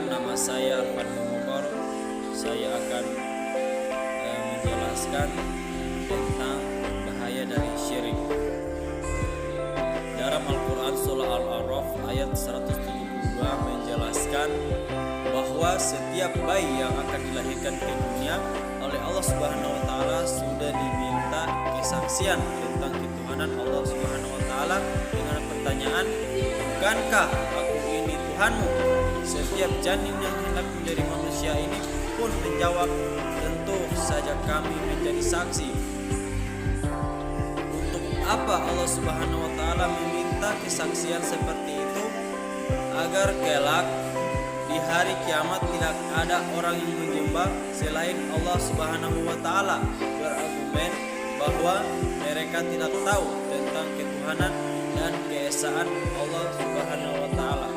nama saya Arfan Mumokor. Saya akan menjelaskan tentang bahaya dari syirik. Dalam Al-Quran surah Al-A'raf ayat 172 menjelaskan bahwa setiap bayi yang akan dilahirkan ke dunia oleh Allah Subhanahu wa taala sudah diminta kesaksian tentang ketuhanan Allah Subhanahu wa taala dengan pertanyaan, "Bukankah aku ini Tuhanmu?" Setiap janin yang hendak menjadi manusia ini pun menjawab, "Tentu saja kami menjadi saksi." Untuk apa Allah Subhanahu wa taala meminta kesaksian seperti itu? Agar kelak di hari kiamat tidak ada orang yang menyembah selain Allah Subhanahu wa taala berargumen bahwa mereka tidak tahu tentang ketuhanan dan keesaan Allah Subhanahu wa taala.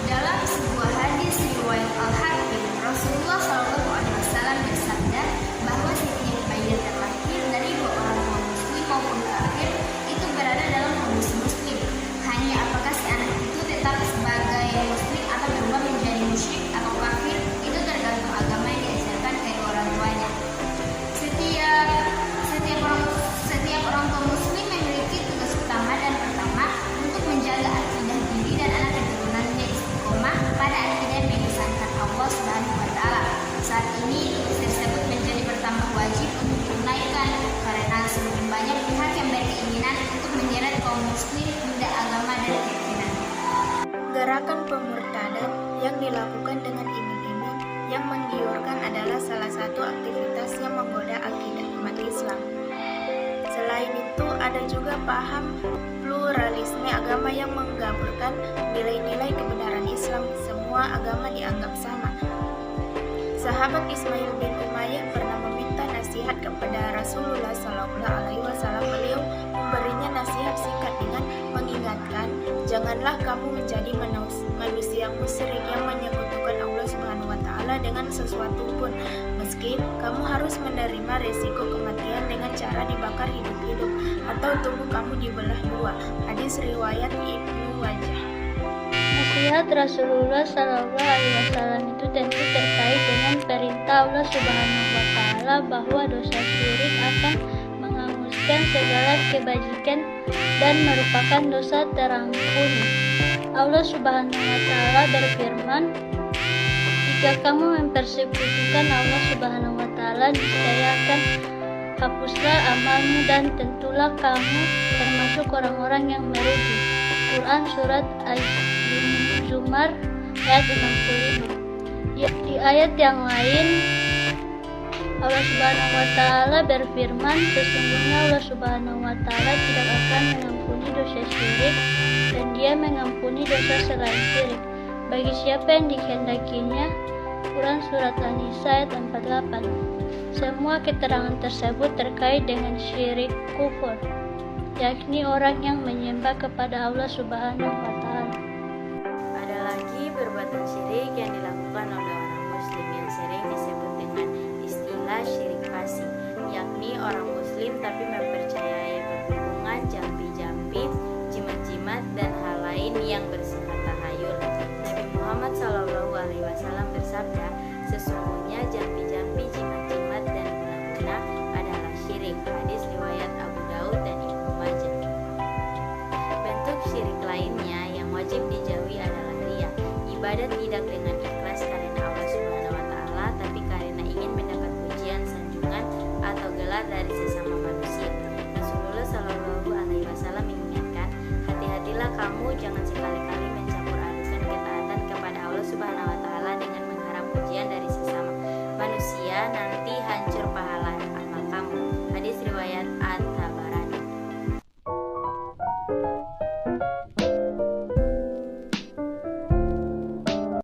Dalam sebuah hadis riwayat Al-Hakim, Rasulullah SAW bersabda bahwa setiap bayi yang terlahir dari dua orang tua muslim maupun kafir itu berada dalam kondisi muslim. Hanya apakah si anak itu tetap sebagai muslim atau berubah menjadi musyrik atau kafir itu tergantung agama yang diajarkan kedua orang tuanya. Setiap orang tua muslim memiliki tugas utama dan pertama untuk menjaga akidah diri dan anak keturunannya istiqomah pada akidah yang mengesankan Allah Subhanahu wa taala. Saat ini tugas tersebut menjadi bertambah wajib untuk ditunaikan karena semakin banyak pihak yang berkeinginan untuk menyeret kaum muslim pada agama dan keyakinan. Gerakan pemurtadan yang dilakukan dengan iming-iming yang menggiurkan adalah salah satu aktivitas yang menggoda akidah umat Islam. Selain itu, ada juga paham pluralisme agama yang menggabungkan nilai-nilai kebenaran Islam. Semua agama dianggap sama. Sahabat Ismail bin Umayyah pernah meminta nasihat kepada Rasulullah SAW. Beliau memberinya nasihat singkat dengan mengingatkan, janganlah kamu menjadi manusia musyrik yang menyekutukan Allah Subhanahu wa taala dengan sesuatu pun, meski kamu harus menerima resiko kematian dengan cara dibakar hidup-hidup atau tubuh kamu dibelah dua. Hadis riwayat Ibnu Majah. Nasihat Rasulullah SAW itu tentu terkait dengan perintah Allah Subhanahu wa taala bahwa dosa syirik akan menghanguskan segala kebajikan dan merupakan dosa terampuni. Allah Subhanahu wa taala berfirman, "Jika kamu mempersekutukan Allah Subhanahu wa taala, niscaya akan hapuslah amalmu dan tentulah kamu termasuk orang-orang yang merugi." Quran surat Az-Zumar ayat 65. Di ayat yang lain Allah Subhanahu wa taala berfirman, sesungguhnya Allah Subhanahu wa taala tidak akan mengampuni dosa syirik dan Dia mengampuni dosa selain syirik bagi siapa yang dikehendakinya. Quran surat An-Nisa ayat 48. Semua keterangan tersebut terkait dengan syirik kufur, yakni orang yang menyembah kepada Allah Subhanahu wa taala. Ada lagi perbuatan syirik yang dilakukan oleh orang muslim yang sering disebut dengan istilah syirik fasih, yakni orang muslim tapi mempercayai perhubungan, jampi-jampi, jimat-jimat dan hal lain yang bersifat tahayul. Nabi Muhammad SAW bersabda, sesungguhnya jampi-jampi, jimat-jimat dan guna-guna adalah syirik. Hadis riwayat Abu Daud dan Ibnu Majah. Bentuk syirik lainnya yang wajib dijauhi adalah riya. Ibadat tidak